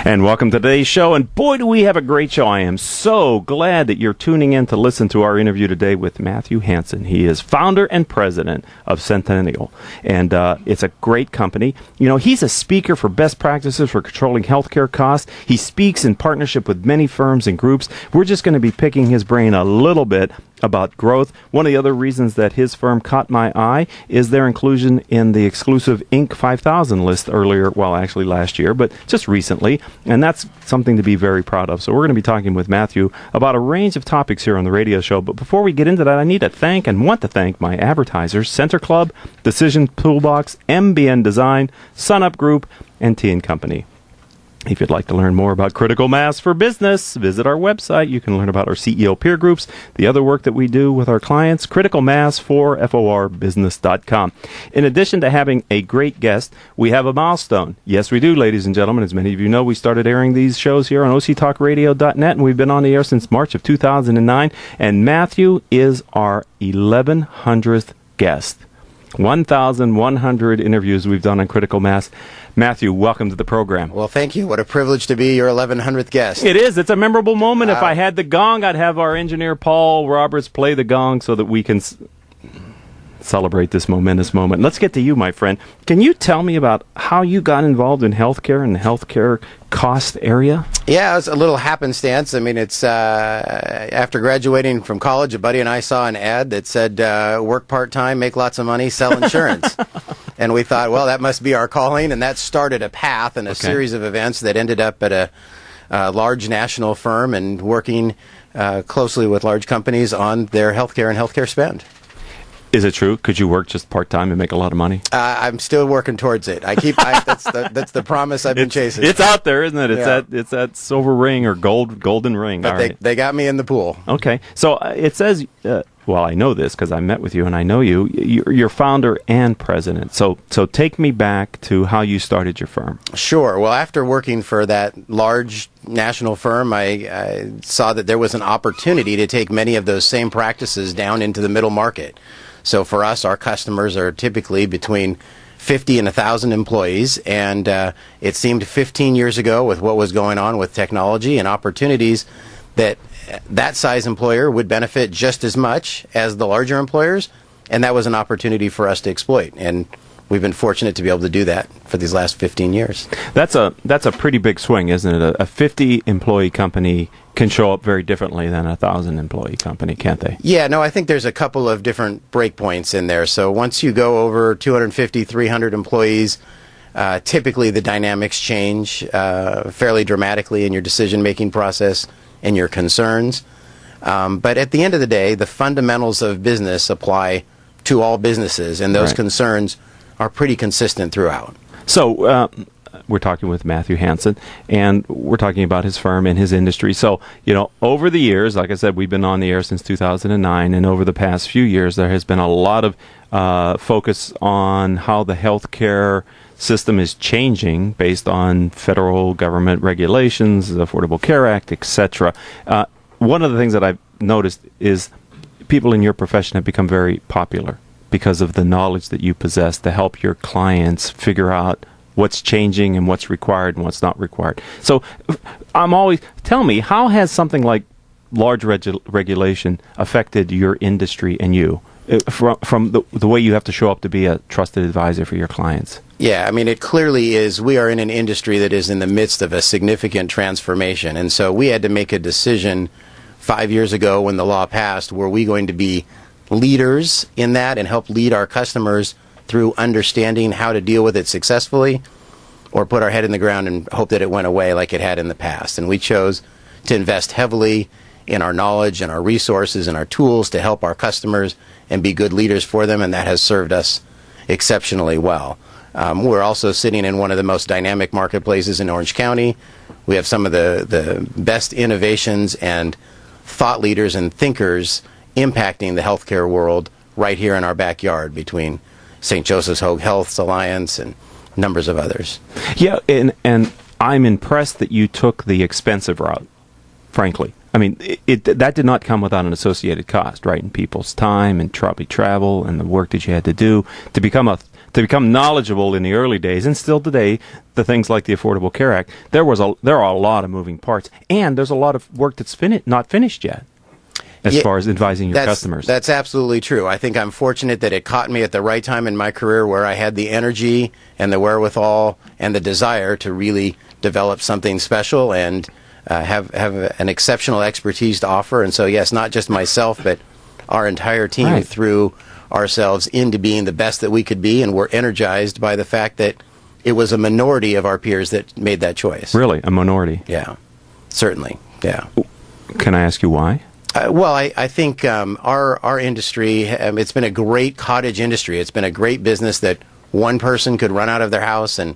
And welcome to today's show. And boy, do we have a great show. I am so glad that you're tuning in to listen to our interview today with Matthew Hanson. He is founder and president of Centennial. And it's a great company. You know, he's a speaker for best practices for controlling healthcare costs. He speaks in partnership with many firms and groups. We're just going to be picking his brain a little bit about growth. One of the other reasons that his firm caught my eye is their inclusion in the exclusive Inc. 5000 list earlier, well, actually last year, but just recently, and that's something to be very proud of. So we're going to be talking with Matthew about a range of topics here on the radio show. But before we get into that, I need to thank and want to thank my advertisers, Center Club, Decision Toolbox, MBN Design, SunUp Group, and T & Company. If you'd like to learn more about critical mass for business, visit our website. You can learn about our CEO peer groups, the other work that we do with our clients, criticalmass4forbusiness.com. In addition to having a great guest, we have a milestone. Yes, we do, ladies and gentlemen. As many of you know, we started airing these shows here on octalkradio.net, and we've been on the air since March of 2009. And Matthew is our 1100th guest. 1,100 interviews we've done on Critical Mass. Matthew, welcome to the program. Well, thank you. What a privilege to be your 1100th guest. It is. It's a memorable moment. If I had the gong, I'd have our engineer, Paul Roberts, play the gong so that we can celebrate this momentous moment. Let's get to you, my friend. Can you tell me about how you got involved in healthcare and the healthcare cost area? Yeah, it was a little happenstance. I mean, it's after graduating from college, a buddy and I saw an ad that said, work part-time, make lots of money, sell insurance. And we thought, well, that must be our calling. And that started a path and a series of events that ended up at a large national firm and working closely with large companies on their healthcare and healthcare spend. Is it true? Could you work just part-time and make a lot of money? I'm still working towards it. That's the promise I've been chasing. It's out there, isn't it? It's that silver ring or golden ring. But they got me in the pool. Okay. So it says, well, I know this because I met with you and I know you. You're founder and president. So take me back to how you started your firm. Sure. Well, after working for that large national firm, I saw that there was an opportunity to take many of those same practices down into the middle market. So for us, our customers are typically between 50 and 1,000 employees, and it seemed 15 years ago with what was going on with technology and opportunities that size employer would benefit just as much as the larger employers, and that was an opportunity for us to exploit. And we've been fortunate to be able to do that for these last 15 years. That's a pretty big swing, isn't it? A 50-employee company can show up very differently than a 1,000-employee company, can't they? Yeah, no, I think there's a couple of different breakpoints in there. So once you go over 250, 300 employees, typically the dynamics change fairly dramatically in your decision-making process and your concerns. But at the end of the day, the fundamentals of business apply to all businesses, and those concerns are pretty consistent throughout. So we're talking with Matthew Hanson, and we're talking about his firm and his industry. So, over the years, like I said, we've been on the air since 2009, and over the past few years, there has been a lot of focus on how the healthcare system is changing based on federal government regulations, the Affordable Care Act, etc. One of the things that I've noticed is people in your profession have become very popular because of the knowledge that you possess to help your clients figure out what's changing and what's required and what's not required. So tell me, how has something like large regulation affected your industry and you from the way you have to show up to be a trusted advisor for your clients? Yeah, I mean, it clearly is. We are in an industry that is in the midst of a significant transformation. And so we had to make a decision 5 years ago when the law passed. Were we going to be leaders in that and help lead our customers through understanding how to deal with it successfully, or put our head in the ground and hope that it went away like it had in the past? And we chose to invest heavily in our knowledge and our resources and our tools to help our customers and be good leaders for them, and that has served us exceptionally well. We're also sitting in one of the most dynamic marketplaces in Orange County. We have some of the best innovations and thought leaders and thinkers impacting the healthcare world right here in our backyard between St. Joseph's Hoag Health Alliance and numbers of others. Yeah, and I'm impressed that you took the expensive route, frankly. I mean, that did not come without an associated cost, right? In people's time and travel and the work that you had to do to become to become knowledgeable in the early days, and still today, the things like the Affordable Care Act, there are a lot of moving parts, and there's a lot of work that's not finished yet. As far as advising your customers. That's absolutely true. I think I'm fortunate that it caught me at the right time in my career where I had the energy and the wherewithal and the desire to really develop something special and have an exceptional expertise to offer. And so, yes, not just myself, but our entire team threw ourselves into being the best that we could be, and we're energized by the fact that it was a minority of our peers that made that choice. Really? A minority? Yeah, certainly. Yeah. Can I ask you why? Well, I think our industry, it's been a great cottage industry. It's been a great business that one person could run out of their house and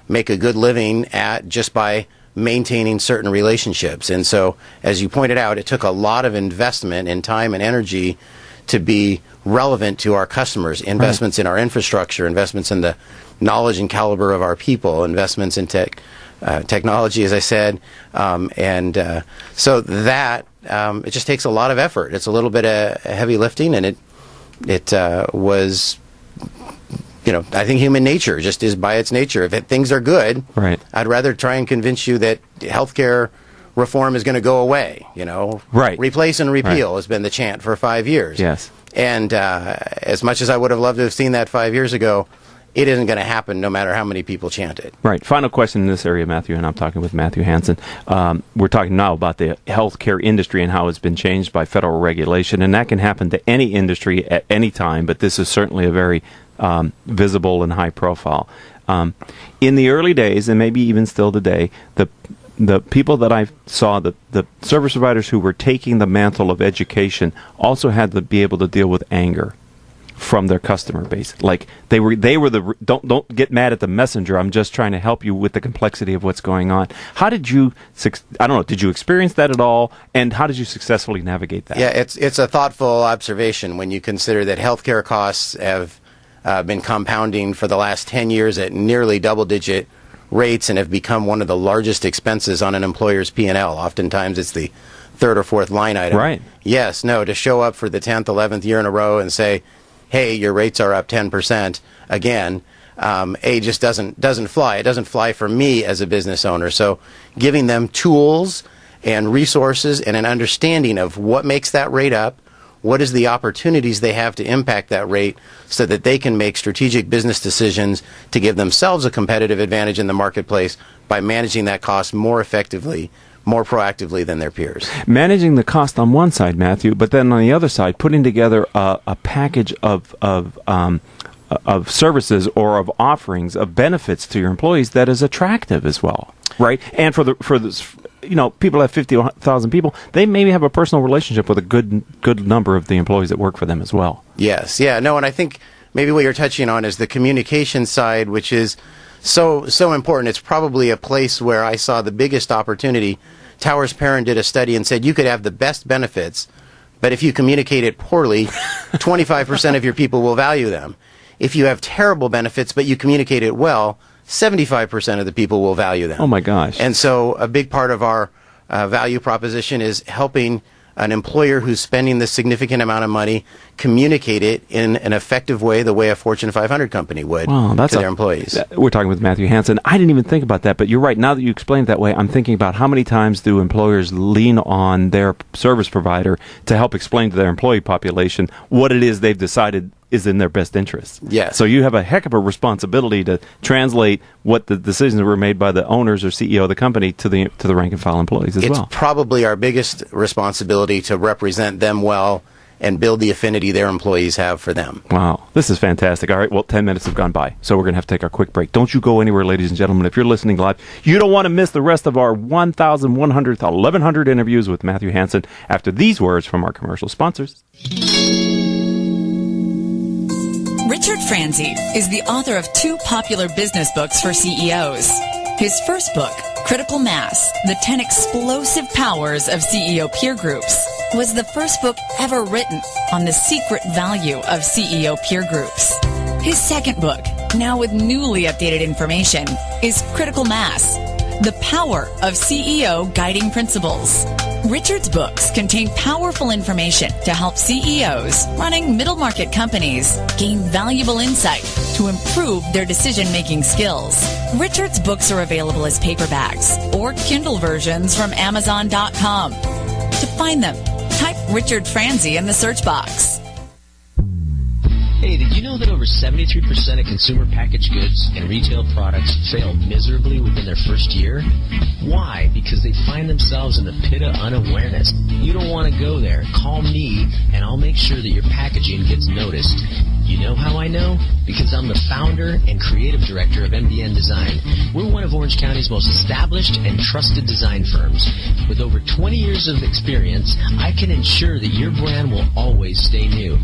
make a good living at just by maintaining certain relationships. And so, as you pointed out, it took a lot of investment in time and energy to be relevant to our customers, investments in our infrastructure, investments in the knowledge and caliber of our people, investments in technology, as I said. So that it just takes a lot of effort. It's a little bit of heavy lifting, and it was, I think human nature just is by its nature. If things are good, I'd rather try and convince you that healthcare reform is going to go away. Replace and repeal has been the chant for 5 years. Yes. And as much as I would have loved to have seen that 5 years ago, it isn't going to happen no matter how many people chant it. Right. Final question in this area, Matthew, and I'm talking with Matthew Hanson. We're talking now about the healthcare industry and how it's been changed by federal regulation, and that can happen to any industry at any time, but this is certainly a very visible and high profile. In the early days, and maybe even still today, the people that I saw, the service providers who were taking the mantle of education also had to be able to deal with anger from their customer base. Like they were the don't get mad at the messenger. I'm just trying to help you with the complexity of what's going on. How did you did you experience that at all, and how did you successfully navigate that? Yeah, it's a thoughtful observation when you consider that healthcare costs have been compounding for the last 10 years at nearly double-digit rates and have become one of the largest expenses on an employer's P&L. Oftentimes it's the third or fourth line item. Right. Yes, no, to show up for the 10th, 11th year in a row and say, hey, your rates are up 10% again, just doesn't fly. It doesn't fly for me as a business owner. So giving them tools and resources and an understanding of what makes that rate up, what is the opportunities they have to impact that rate so that they can make strategic business decisions to give themselves a competitive advantage in the marketplace by managing that cost more effectively, more proactively than their peers. Managing the cost on one side, Matthew, but then on the other side, putting together a package of services or of offerings of benefits to your employees that is attractive as well, right? And for this, people have 50,000 people. They maybe have a personal relationship with a good number of the employees that work for them as well. Yes, yeah, no, and I think maybe what you're touching on is the communication side, which is so important. It's probably a place where I saw the biggest opportunity. Towers Perrin did a study and said you could have the best benefits, but if you communicate it poorly, 25% of your people will value them. If you have terrible benefits, but you communicate it well, 75% of the people will value them. Oh, my gosh. And so a big part of our value proposition is helping an employer who's spending this significant amount of money communicate it in an effective way, the way a Fortune 500 company would to their employees. We're talking with Matthew Hanson. I didn't even think about that, but you're right. Now that you explained it that way, I'm thinking about how many times do employers lean on their service provider to help explain to their employee population what it is they've decided is in their best interest. Yes. So you have a heck of a responsibility to translate what the decisions were made by the owners or CEO of the company to the rank and file employees as well. It's probably our biggest responsibility to represent them well and build the affinity their employees have for them. Wow. This is fantastic. All right, well, 10 minutes have gone by, so we're going to have to take our quick break. Don't you go anywhere, ladies and gentlemen. If you're listening live, you don't want to miss the rest of our 1,100 interviews with Matthew Hanson after these words from our commercial sponsors. Richard Franzi is the author of 2 popular business books for CEOs. His first book, Critical Mass, The 10 Explosive Powers of CEO Peer Groups, was the first book ever written on the secret value of CEO peer groups. His second book, now with newly updated information, is Critical Mass, The Power of CEO Guiding Principles. Richard's books contain powerful information to help CEOs running middle market companies gain valuable insight to improve their decision-making skills. Richard's books are available as paperbacks or Kindle versions from Amazon.com. To find them, type Richard Franzi in the search box. Hey, did you know that over 73% of consumer packaged goods and retail products fail miserably within their first year? Why? Because they find themselves in the pit of unawareness. You don't want to go there. Call me, and I'll make sure that your packaging gets noticed. You know how I know? Because I'm the founder and creative director of MBN Design. We're one of Orange County's most established and trusted design firms. With over 20 years of experience, I can ensure that your brand will always stay new.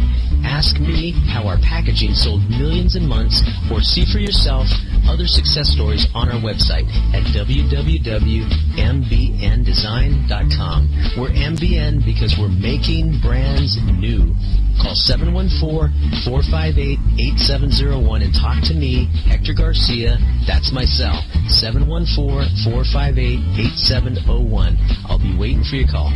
Ask me how our packaging sold millions in months, or see for yourself other success stories on our website at www.mbndesign.com. We're MBN because we're making brands new. Call 714-458-8701 and talk to me, Hector Garcia. That's my cell, 714-458-8701. I'll be waiting for your call.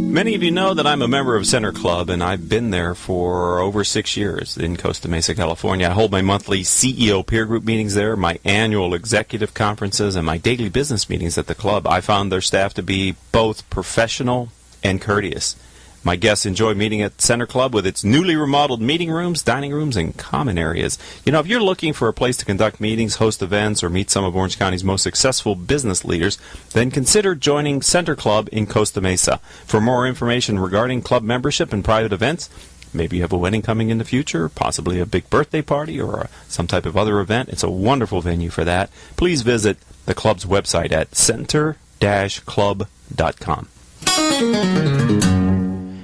Many of you know that I'm a member of Center Club, and I've been there for over 6 years in Costa Mesa, California. I hold my monthly CEO peer group meetings there, my annual executive conferences, and my daily business meetings at the club. I found their staff to be both professional and courteous. My guests enjoy meeting at Center Club with its newly remodeled meeting rooms, dining rooms, and common areas. You know, if you're looking for a place to conduct meetings, host events, or meet some of Orange County's most successful business leaders, then consider joining Center Club in Costa Mesa. For more information regarding club membership and private events, maybe you have a wedding coming in the future, possibly a big birthday party or some type of other event, it's a wonderful venue for that. Please visit the club's website at center-club.com.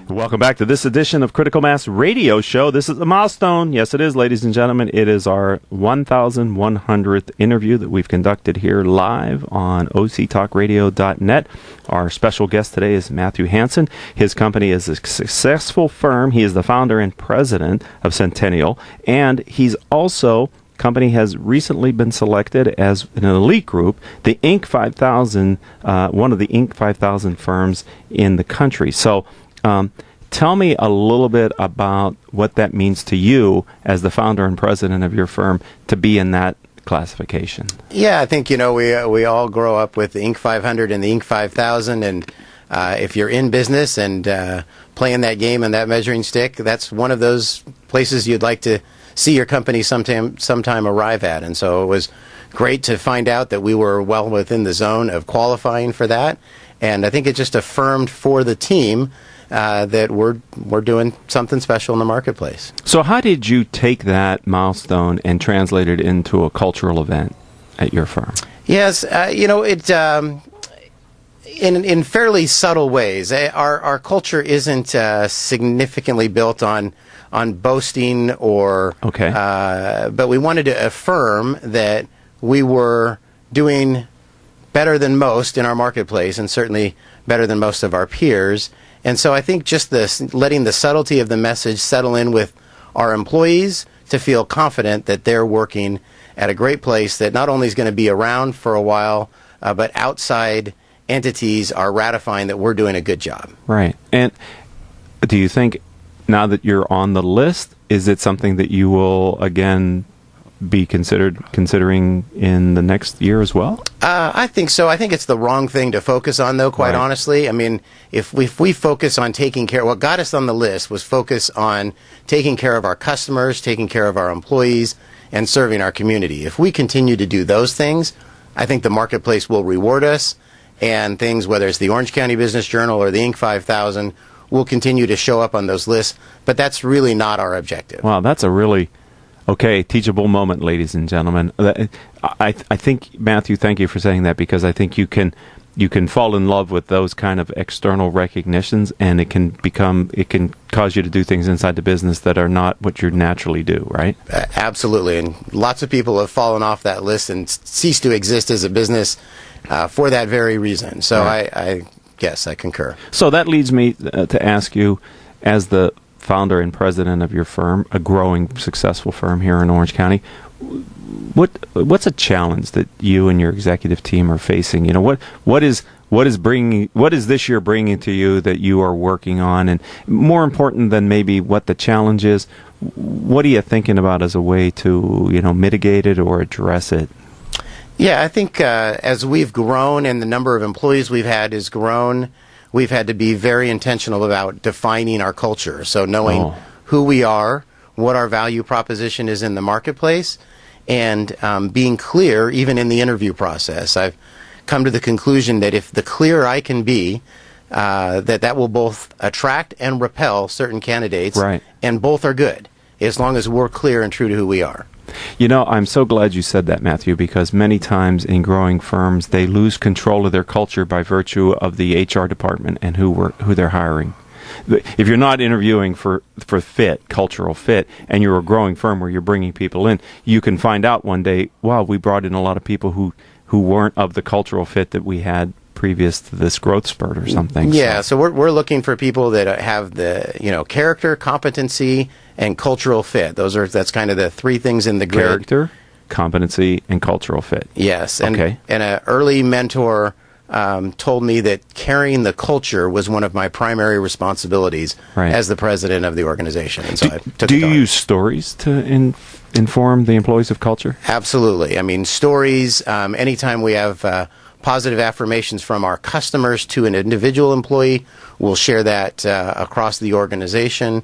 Welcome back to this edition of Critical Mass Radio Show. This is a milestone. Yes, it is, ladies and gentlemen. It is our 1,100th interview that we've conducted here live on octalkradio.net. Our special guest today is Matthew Hanson. His company is a successful firm. He is the founder and president of Centennial, and he's also company has recently been selected as an elite group, the Inc. 5000, one of the Inc. 5000 firms in the country. So, tell me a little bit about what that means to you as the founder and president of your firm to be in that classification. Yeah, I think, we all grow up with the Inc. 500 and the Inc. 5000, and if you're in business and playing that game and that measuring stick, that's one of those places you'd like to see your company sometime arrive at. And so it was great to find out that we were well within the zone of qualifying for that. And I think it just affirmed for the team that we're doing something special in the marketplace. So how did you take that milestone and translate it into a cultural event at your firm? Yes, in fairly subtle ways. Our culture isn't significantly built on boasting or... Okay. But we wanted to affirm that we were doing better than most in our marketplace, and certainly better than most of our peers. And so I think just letting the subtlety of the message settle in with our employees to feel confident that they're working at a great place that not only is going to be around for a while, but outside entities are ratifying that we're doing a good job. Right. And do you think now that you're on the list, is it something that you will again be considering in the next year as well? I think so. I think it's the wrong thing to focus on, though, quite honestly. I mean, if we focus on taking care, what got us on the list was focus on taking care of our customers, taking care of our employees, and serving our community. If we continue to do those things, I think the marketplace will reward us, and things, whether it's the Orange County Business Journal or the Inc. 5000, will continue to show up on those lists. But that's really not our objective. Wow, that's a really... Okay, teachable moment, ladies and gentlemen. I think, Matthew, thank you for saying that, because I think you can fall in love with those kind of external recognitions, and it can cause you to do things inside the business that are not what you naturally do, right? Absolutely, and lots of people have fallen off that list and ceased to exist as a business for that very reason. So right. Yes, I concur. So that leads me to ask you, as the founder and president of your firm, a growing, successful firm here in Orange County, what's a challenge that you and your executive team are facing? What is this year bringing to you that you are working on, and more important than maybe what the challenge is, what are you thinking about as a way to mitigate it or address it? Yeah, I think as we've grown and the number of employees we've had has grown, we've had to be very intentional about defining our culture. So knowing who we are, what our value proposition is in the marketplace, and being clear even in the interview process. I've come to the conclusion that if the clearer I can be, that will both attract and repel certain candidates, right, and both are good, as long as we're clear and true to who we are. I'm so glad you said that, Matthew, because many times in growing firms, they lose control of their culture by virtue of the HR department and who they're hiring. If you're not interviewing for fit, cultural fit, and you're a growing firm where you're bringing people in, you can find out one day, wow, we brought in a lot of people who weren't of the cultural fit that we had previous to this growth spurt or something. Yeah, so we're looking for people that have the character, competency, and cultural fit. That's kind of the three things in the grid. Character, competency, and cultural fit. Yes, and an early mentor told me that carrying the culture was one of my primary responsibilities as the president of the organization. And so I took Do you use stories to inform the employees of culture? Absolutely. I mean, stories, anytime we have positive affirmations from our customers to an individual employee, we'll share that across the organization,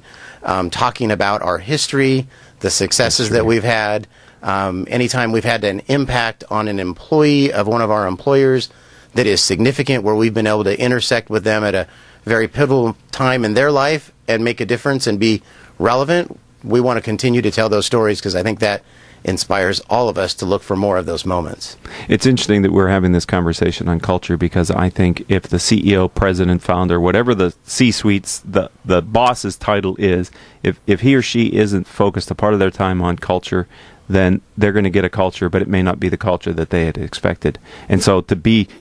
talking about our history, the successes that we've had. Anytime we've had an impact on an employee of one of our employers that is significant, where we've been able to intersect with them at a very pivotal time in their life and make a difference and be relevant, we want to continue to tell those stories, because I think that inspires all of us to look for more of those moments. It's interesting that we're having this conversation on culture, because I think if the CEO, president, founder, whatever the C-suite's, the boss's title is, if he or she isn't focused a part of their time on culture, then they're going to get a culture, but it may not be the culture that they had expected. And so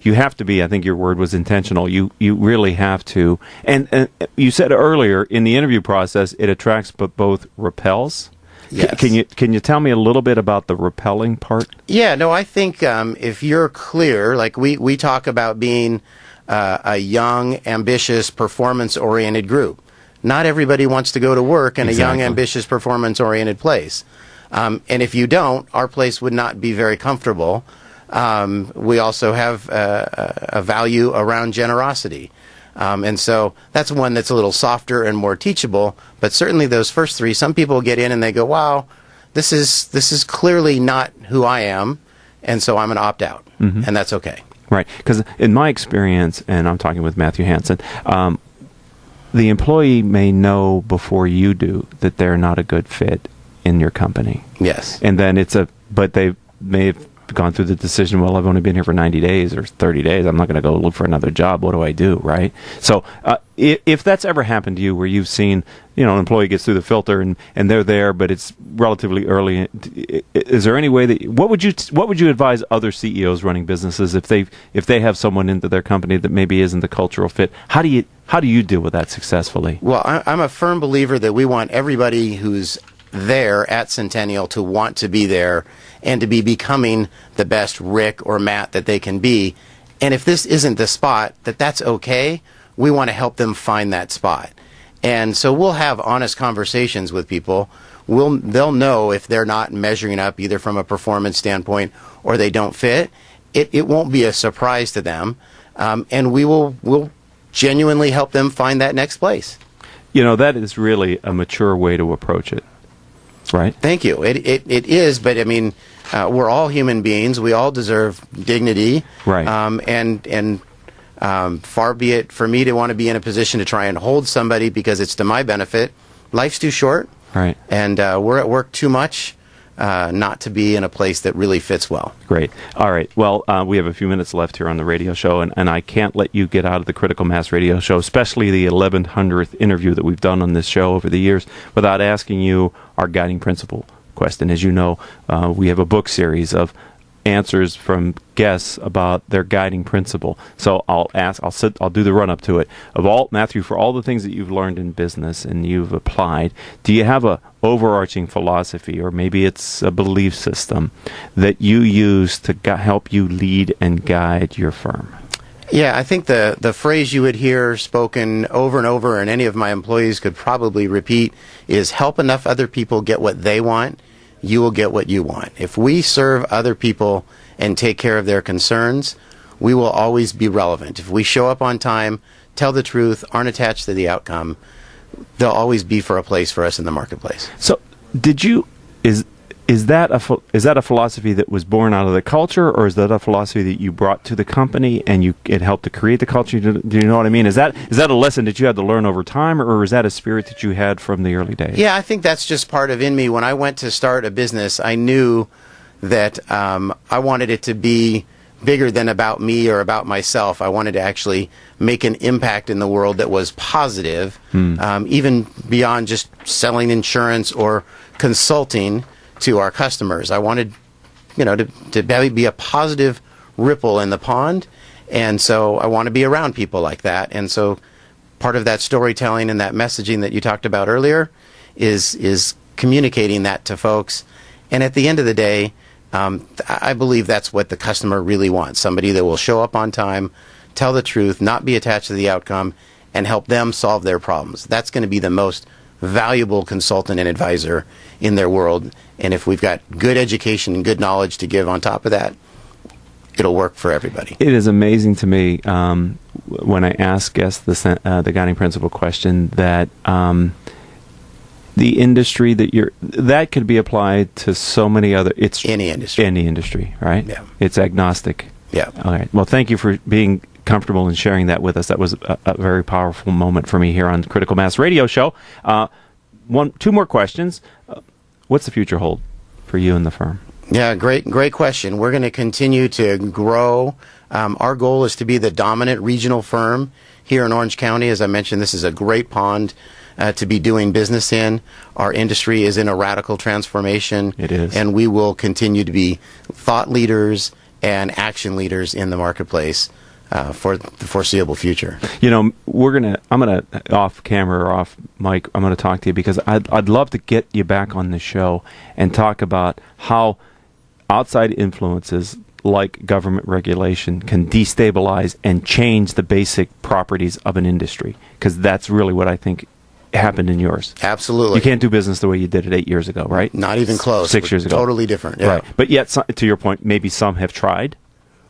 you have to be, I think your word was intentional, you really have to. And you said earlier, in the interview process, it attracts but both repels. Yes. Can you tell me a little bit about the repelling part? Yeah, no, I think if you're clear, like we talk about being a young, ambitious, performance-oriented group. Not everybody wants to go to work in a young, ambitious, performance-oriented place. And if you don't, our place would not be very comfortable. We also have a value around generosity. And so that's one that's a little softer and more teachable. But certainly those first three, some people get in and they go, wow, this is clearly not who I am, and so I'm going to opt out. Mm-hmm. And that's okay. Right. Because in my experience, and I'm talking with Matthew Hanson, the employee may know before you do that they're not a good fit in your company. Yes. And then but they may have gone through the decision, well, I've only been here for 90 days or 30 days. I'm not going to go look for another job. What do I do, right? So if that's ever happened to you, where you've seen, an employee gets through the filter and they're there, but it's relatively early, is there any way that, what would you advise other CEOs running businesses if they have someone into their company that maybe isn't the cultural fit? How do you deal with that successfully? Well, I'm a firm believer that we want everybody who's there at Centennial to want to be there and to be becoming the best Rick or Matt that they can be. And if this isn't the spot, that's okay. We want to help them find that spot. And so we'll have honest conversations with people. They'll know if they're not measuring up, either from a performance standpoint or they don't fit. It won't be a surprise to them. And we'll genuinely help them find that next place. That is really a mature way to approach it. Right. Thank you. It is, but I mean, we're all human beings. We all deserve dignity. Right. And far be it for me to want to be in a position to try and hold somebody because it's to my benefit. Life's too short. Right. And we're at work too much not to be in a place that really fits well. Great. All right. Well, we have a few minutes left here on the radio show, and I can't let you get out of the Critical Mass radio show, especially the 1100th interview that we've done on this show over the years, without asking you our guiding principle question. As you know, we have a book series of answers from guests about their guiding principle. So I'll do the run up to it. Matthew, for all the things that you've learned in business and you've applied, do you have a overarching philosophy, or maybe it's a belief system that you use to help you lead and guide your firm? Yeah, I think the phrase you would hear spoken over and over, and any of my employees could probably repeat, is help enough other people get what they want, you will get what you want. If we serve other people and take care of their concerns, we will always be relevant. If we show up on time, tell the truth, aren't attached to the outcome, there'll always be a place for us in the marketplace. So, is that a philosophy that was born out of the culture, or is that a philosophy that you brought to the company and it helped to create the culture? Do you know what I mean? Is that a lesson that you had to learn over time, or is that a spirit that you had from the early days? Yeah, I think that's just part of in me. When I went to start a business, I knew that I wanted it to be bigger than about me or about myself. I wanted to actually make an impact in the world that was positive, even beyond just selling insurance or consulting to our customers. I wanted, to be a positive ripple in the pond, and so I want to be around people like that. And so part of that storytelling and that messaging that you talked about earlier is communicating that to folks. And at the end of the day, I believe that's what the customer really wants. Somebody that will show up on time, tell the truth, not be attached to the outcome, and help them solve their problems. That's going to be the most valuable consultant and advisor in their world. And if we've got good education and good knowledge to give on top of that, it'll work for everybody. It is amazing to me when I ask guests the guiding principle question that the industry that could be applied to so many other. It's any industry, right? Yeah. It's agnostic. Yeah. All right. Well, thank you for being comfortable in sharing that with us. That was a very powerful moment for me here on Critical Mass Radio Show. Two more questions. What's the future hold for you and the firm? Yeah, great question. We're going to continue to grow. Our goal is to be the dominant regional firm here in Orange County. As I mentioned, this is a great pond to be doing business in. Our industry is in a radical transformation. It is. And we will continue to be thought leaders and action leaders in the marketplace for the foreseeable future. I'm gonna off camera or off mic, I'm gonna talk to you because I'd love to get you back on the show and talk about how outside influences like government regulation can destabilize and change the basic properties of an industry, because that's really what I think happened in yours. Absolutely. You can't do business the way you did it 8 years ago, right? Not even close. 6 years ago. Totally different. Yeah. Right. But yet, to your point, maybe some have tried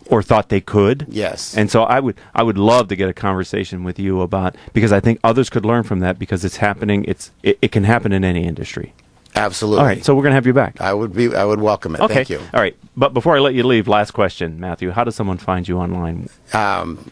or thought they could. Yes. And so I would love to get a conversation with you about, because I think others could learn from that, because it's happening. It can happen in any industry. Absolutely. All right. So we're going to have you back. I would welcome it. Okay. Thank you. All right. But before I let you leave, last question, Matthew. How does someone find you online?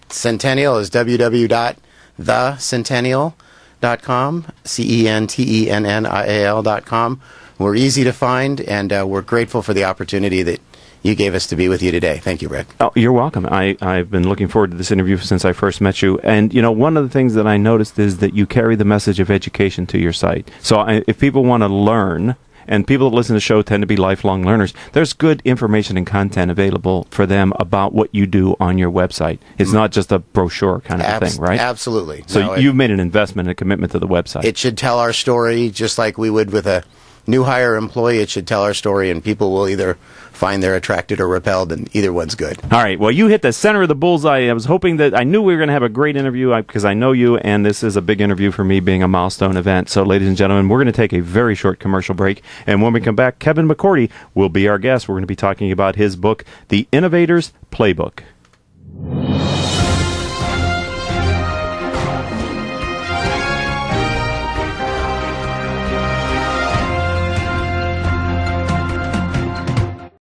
Centennial is www.thecentennial.com, CENTENNIAL.com. We're easy to find, and we're grateful for the opportunity that you gave us to be with you today. Thank you, Rick. Oh, you're welcome. I've been looking forward to this interview since I first met you. And, one of the things that I noticed is that you carry the message of education to your site. So if people want to learn, and people that listen to the show tend to be lifelong learners, there's good information and content available for them about what you do on your website. It's not just a brochure kind of a thing, right? Absolutely. So you've made an investment and a commitment to the website. It should tell our story just like we would with a new hire employee. It should tell our story, and people will either find they're attracted or repelled, and either one's good. All right. Well, you hit the center of the bullseye. I was hoping that I knew we were going to have a great interview because I know you, and this is a big interview for me, being a milestone event. So, ladies and gentlemen, we're going to take a very short commercial break, and when we come back, Kevin McCourty will be our guest. We're going to be talking about his book, The Innovator's Playbook.